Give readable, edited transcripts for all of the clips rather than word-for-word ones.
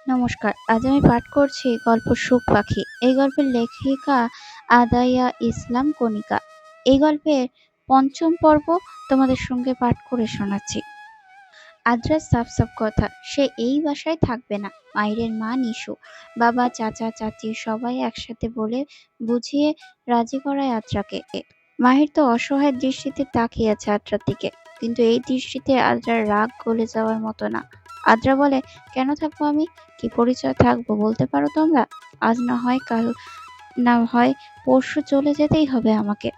নমস্কার। আজ আমি পাঠ করছি গল্প সুখ পাখি। এই গল্পের লেখিকা আদাইয়া ইসলাম কণিকা। এই গল্পের পঞ্চম পর্ব তোমাদের সঙ্গে পাঠ করে শোনাচ্ছি। আদ্রার সাফ সাফ কথা, সে এই বাসায় থাকবে না। মাহিরের মা নিশু, বাবা, চাচা, চাচি সবাই একসাথে বলে বুঝিয়ে রাজি করায় আদ্রাকে। মাহির তো অসহায় দৃষ্টিতে তাকিয়ে আছে আদ্রার দিকে, কিন্তু এই দৃষ্টিতে আদ্রার রাগ গলে যাওয়ার মতো না। আদ্রা বলে, কেন থাকবো আমি? কি পরিচয় থাকবো বলতে পারো তোমরা? আজ না হয় কাল, না হয় পরশু চলে যেতেই হবে আমাকে।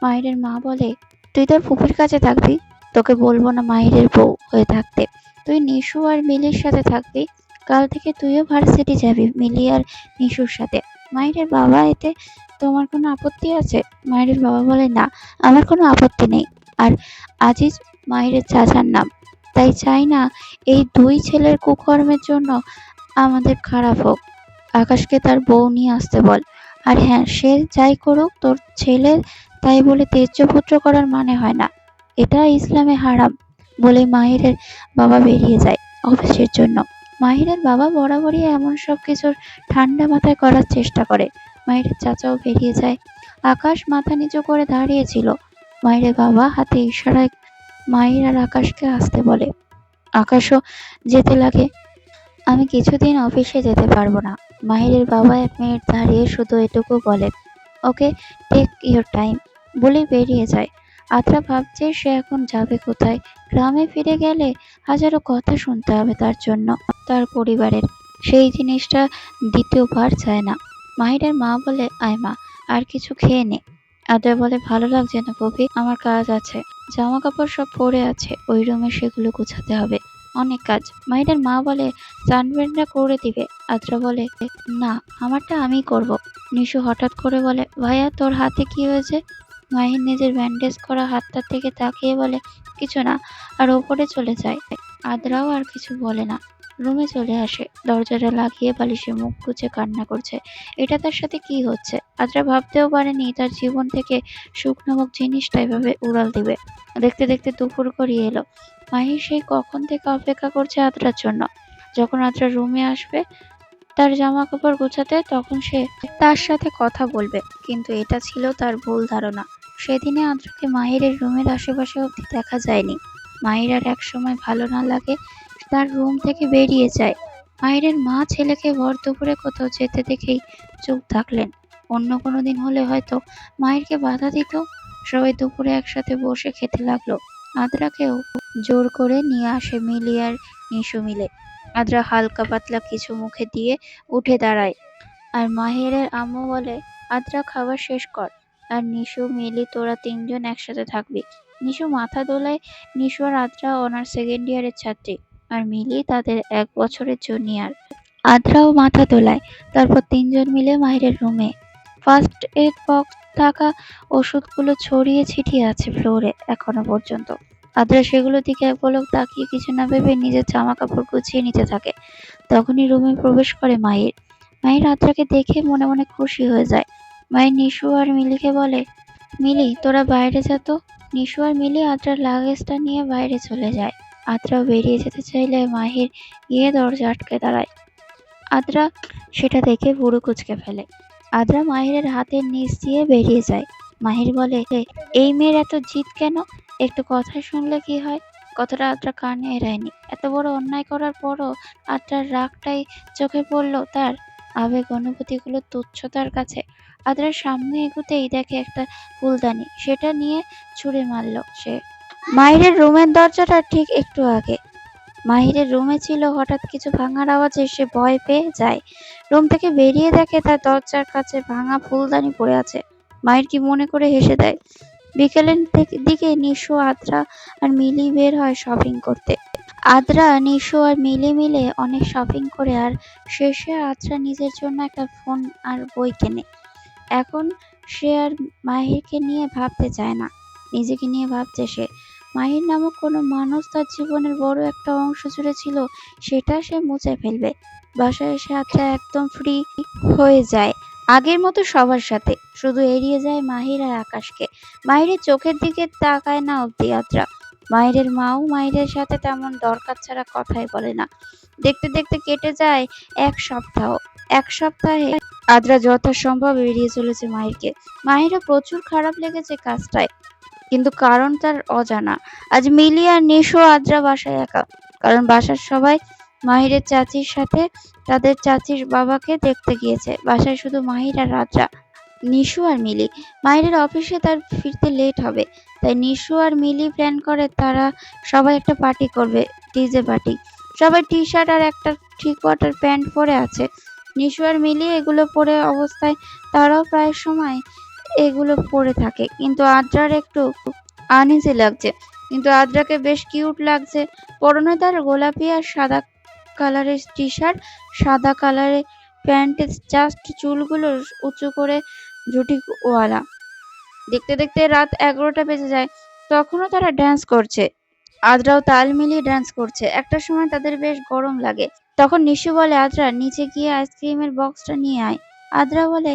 মাহিরের মা বলে, তুই তোর ফুপির কাছে থাকবি, তোকে বলবো না মাহিরের বউ হয়ে থাকতে। তুই নিশু আর মিলির সাথে থাকবি। কাল থেকে তুইও ভার্সিটি যাবি মিলি আর নিশুর সাথে। মাহিরের বাবা, এতে তোমার কোনো আপত্তি আছে? মাহিরের বাবা বলে, না, আমার কোনো আপত্তি নেই। আর আজিজ মাহিরের চাচার নাম, তাই চাই না এই দুই ছেলের কুকর্মের জন্য আমাদের খারাপ হোক। আকাশকে তার বউ নিয়ে আসতে বল। আর হ্যাঁ, সে যাই করুক, তোর ছেলে তাই বলে তেজ্য পুত্র করার মানে হয় না। এটা ইসলামে হারাম। বলে মাহিরের বাবা বেরিয়ে যায় অফিসের জন্য। মাহিরের বাবা বরাবরই এমন সব কিছুর ঠান্ডা মাথায় করার চেষ্টা করে। মাহিরের চাচাও বেরিয়ে যায়। আকাশ মাথা নিচু করে দাঁড়িয়েছিল। মাহিরের বাবা হাতে ইশারায় মাহির আর আকাশকে আসতে বলে। আকাশও যেতে লাগে। আমি কিছুদিন অফিসে যেতে পারবো না। মাহিরের বাবা 1 মিনিট দাঁড়িয়ে শুধু এটুকু বলে, ওকে, টেক ইউর টাইম, বলেই বেরিয়ে যায়। আদ্রা ভাবছে সে এখন যাবে কোথায়। গ্রামে ফিরে গেলে হাজারো কথা শুনতে হবে তার জন্য, তার পরিবারের। সেই জিনিসটা দ্বিতীয়বার চায় না। মাহিরের মা বলে, আয় মা, আর কিছু খেয়ে নে। আদ্রা বলে, ভালো লাগছে না কবি, আমার কাজ আছে। জামা কাপড় সব পড়ে আছে ওই রুমে, সেগুলো গুছাতে হবে, অনেক কাজ। মাহিরের মা বলে, সানবেনটা করে দিবে। আদ্রা বলে, না, আমারটা আমি করব। নিশু হঠাৎ করে বলে, ভাইয়া তোর হাতে কি হয়েছে? মাহির নিজের ব্যান্ডেজ করা হাতটার দিকে তাকিয়ে বলে, কিছু না, আর ওপরে চলে যায়। আদ্রাও আর কিছু বলে না, রুমে চলে আসে। দরজাটা লাগিয়ে বালিশে মুখ গুজে কান্না করছে। এটা তার সাথে কি হচ্ছে? আদ্রা ভাবতেও পারেনি তার জীবন থেকে সুখ নামক জিনিসটা এভাবে উড়াল দিবে। দেখতে দেখতে দুপুর গড়িয়ে এলো। মাহির সেই কখন থেকে অপেক্ষা করছে আদ্রার জন্য। যখন আদ্রা রুমে আসবে তার জামা কাপড় গোছাতে, তখন সে তার সাথে কথা বলবে। কিন্তু এটা ছিল তার ভুল ধারণা। সেদিনে আদ্রাকে মাহিরের রুমের আশেপাশে অব্দি দেখা যায়নি। মাহির আর এক সময় ভালো না লাগে তার রুম থেকে বেরিয়ে যায়। মাহিরের মা ছেলেকে ভর দুপুরে কোথাও যেতে দেখেই চুপ থাকলেন। অন্য কোনো দিন হলে হয়তো মাহিরকে বাধা দিত। সবাই দুপুরে একসাথে বসে খেতে লাগলো। আদ্রাকেও জোর করে নিয়ে আসে মিলি আর নিশু মিলে। আদ্রা হালকা পাতলা কিছু মুখে দিয়ে উঠে দাঁড়ায়। আর মাহিরের আম্মু বলে, আদ্রা খাবার শেষ কর, আর নিশু মিলি তোরা তিনজন একসাথে থাকবি। নিশু মাথা দোলায়। নিশু আর আদ্রা অনার্স সেকেন্ড ইয়ারের ছাত্রী, আর মিলি তাদের 1 বছরের জুনিয়র। আদ্রাও মাথা দোলায়। তারপর তিনজন মিলে মাহিরের রুমে। ফার্স্ট এড বক্স থাকা ওষুধগুলো ছড়িয়ে ছিটিয়ে আছে ফ্লোরে এখনো পর্যন্ত। আদ্রা সেগুলোর দিকে এক পলক তাকিয়ে কিছু না ভেবে নিজের জামা কাপড় গুছিয়ে নিতে থাকে। তখনই রুমে প্রবেশ করে মাহির। মাহির আদ্রাকে দেখে মনে মনে খুশি হয়ে যায়। মাহির নিশু আর মিলিকে বলে, মিলি তোরা বাইরে যা তো। নিশু আর মিলি আদ্রার লাগেজটা নিয়ে বাইরে চলে যায়। আদ্রাও বেরিয়ে যেতে চাইলে মাহির গিয়ে দরজা আটকে দাঁড়ায়। আদ্রা সেটা দেখে ভুরু কুঁচকে ফেলে। আদ্রা মাহিরের হাতের নিচ দিয়ে বেরিয়ে যায়। মাহির বলে, এই মেয়ের এত জিদ কেন? একটু কথা শুনলে কি হয়? কথাটা আদ্রা কানে এড়ায়নি। এত বড় অন্যায় করার পরও আদ্রার রাগটাই চোখে পড়ল তার। আবেগ অনুভূতিগুলো তুচ্ছ তার কাছে। আদ্রার সামনে এগুতেই দেখে একটা ফুলদানি, সেটা নিয়ে ছুঁড়ে মারল সে। মাহিরের রুমের দরজাটা ঠিক একটু আগে। মাহিরের রুমে ছিল, হঠাৎ কিছু ভাঙার আওয়াজে সে ভয় পেয়ে যায়। রুম থেকে বেরিয়ে দেখে তার দরজার কাছে ভাঙা ফুলদানি পড়ে আছে। মাহির কি মনে করে হেসে দেয়। বিকেলের দিকে নিশু, আদ্রা আর মিলি বের হয় শপিং করতে। আদ্রা, নিশু আর মিলি মিলে অনেক শপিং করে, আর শেষে আদ্রা নিজের জন্য একটা ফোন আর বই কেনে। এখন সে আর মাহিরকে নিয়ে ভাবতে চায় না, নিজেকে নিয়ে ভাবছে সে। মাহির নামক কোনো মানুষ তার জীবনের বড় একটা অংশ জুড়ে ছিল, সেটা সে মুছে ফেলবে। বাসায় এসে আদ্রা একদম ফ্রি হয়ে যায়। আগের মতো সবার সাথে, শুধু এড়িয়ে যায় মাহির আর আকাশকে। মাহিরের চোখের দিকে তাকায় না অব্দি আদ্রা। মাহিরের মাও মাহিরের সাথে তেমন দরকার ছাড়া কথাই বলে না। দেখতে দেখতে কেটে যায় 1 সপ্তাহ। 1 সপ্তাহে আদ্রা যথাসম্ভব এড়িয়ে চলেছে মাহিরকে। মাহিরও প্রচুর খারাপ লেগেছে কাজটায়, কিন্তু কারণ তার অজানা। আজ মিলি আর নিশো আদ্রা বাসায় একা, কারণ বাসার সবাই মাহিরের চাচির সাথে তাদের চাচির বাবাকে দেখতে গিয়েছে। বাসায় শুধু মাহির আর আদ্রা, নিশু আর মিলি। মাহিরের অফিসে তার ফিরতে লেট হবে, তাই নিশু আর মিলি প্ল্যান করে তারা সবাই একটা পার্টি করবে, ডিজে পার্টি। সবাই টি শার্ট আর একটা 3 কোয়ার্টার প্যান্ট পরে আছে। নিশু আর মিলি এগুলো পরে অবস্থায় তারাও প্রায় সময় এগুলো পরে থাকে, কিন্তু আদ্রার একটু আনইজি লাগছে। কিন্তু আদ্রাকে বেশ কিউট লাগছে। পরনে তার গোলাপি আর সাদা কালারের টি শার্ট, সাদা কালারের প্যান্টে জাস্ট চুলগুলো উঁচু করে ঝুঁটিওয়ালা। দেখতে দেখতে রাত 11টা বেজে যায়, তখনও তারা ড্যান্স করছে। আদ্রাও তাল মিলিয়ে ড্যান্স করছে। একটা সময় তাদের বেশ গরম লাগে। তখন নিশু বলে, আদ্রা নিচে গিয়ে আইসক্রিমের বক্সটা নিয়ে আয়। আদ্রা বলে,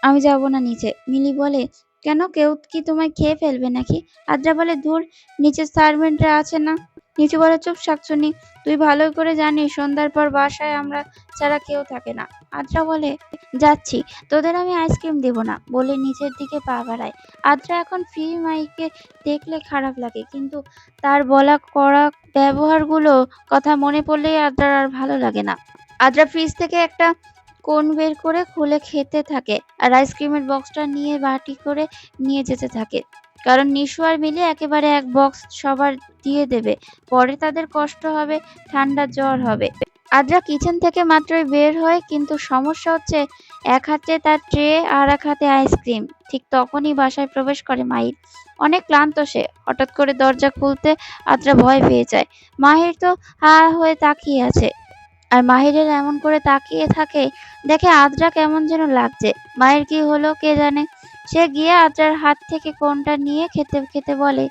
আমি যাব না নিচে। মিলি বলে, কেন, কেউ কি তোমায় খেয়ে ফেলবে নাকি? আদ্রা বলে, ধুর, নিচে সার্ভেন্টরা আছে না। নিচু বলে, চুপ শাকচুন্নি, তুই ভালো করে জানিস সন্ধ্যার পর বাসায় আমরা ছাড়া কেউ থাকে না। আদ্রা বলে, যাচ্ছি, তোদের আমি আইসক্রিম দেব না, বলে নিচের দিকে পা বাড়ায়। আদ্রা এখন ফ্রি মাইকে দেখলে খারাপ লাগে, কিন্তু তার বলা কড়া ব্যবহারগুলো কথা মনে পড়লেই আদ্রার আর ভালো লাগে না। আদ্রা ফ্রিজ থেকে একটা কোন বের করে খুলে খেতে থাকে আর আইসক্রিমের বক্সটা নিয়ে বাটি করে নিয়ে যেতে থাকে, কারণ নিশু আর মিলে একেবারে এক বক্স সবার দিয়ে দেবে, পরে তাদের কষ্ট হবে, ঠান্ডা জ্বর হবে। আদ্রা কিচেন থেকে মাত্রই বের হয়, কিন্তু সমস্যা হচ্ছে এক হাতে তার ট্রে আর এক হাতে আইসক্রিম। ঠিক তখনই বাসায় প্রবেশ করে মাহির। অনেক ক্লান্ত সে। হঠাৎ করে দরজা খুলতে আদ্রা ভয় পেয়ে যায়। মাহির তো হা হয়ে তাকিয়ে আছে, আর মাহিরের এমন করে তাকিয়ে থাকে দেখে আদ্রা কেমন যেন লাগছে। মায়ের কি হলো কে জানে। সে গিয়ে আদ্রার হাত থেকে কোনটা নিয়ে খেতে খেতে বলে,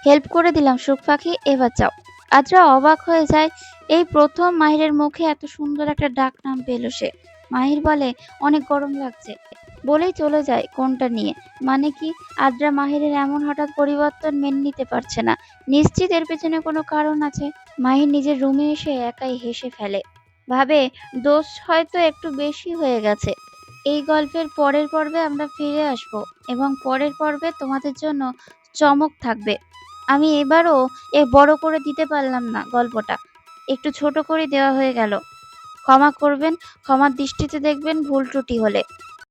হেল্প করে দিলাম সুখ পাখি, এবার যাও। আদ্রা অবাক হয়ে যায়, এই প্রথম মাহিরের মুখে এত সুন্দর একটা ডাক নাম পেল সে। মাহির বলে, অনেক গরম লাগছে, বলেই চলে যায় কোনটা নিয়ে। মানে কি, আদ্রা মাহিরের এমন হঠাৎ পরিবর্তন মেনে নিতে পারছে না। নিশ্চিত এর পেছনে কোনো কারণ আছে। মাহির নিজের রুমে এসে একাই হেসে ফেলে, ভাবে দোষ হয়তো একটু বেশি হয়ে গেছে। এই গল্পের পরের পর্বে আমরা ফিরে আসব, এবং পরের পর্বে তোমাদের জন্য চমক থাকবে। আমি এবারও বড় করে দিতে পারলাম না, গল্পটা একটু ছোট করে দেওয়া হয়ে গেল। ক্ষমা করবেন, ক্ষমার দৃষ্টিতে দেখবেন ভুল ত্রুটি হলে।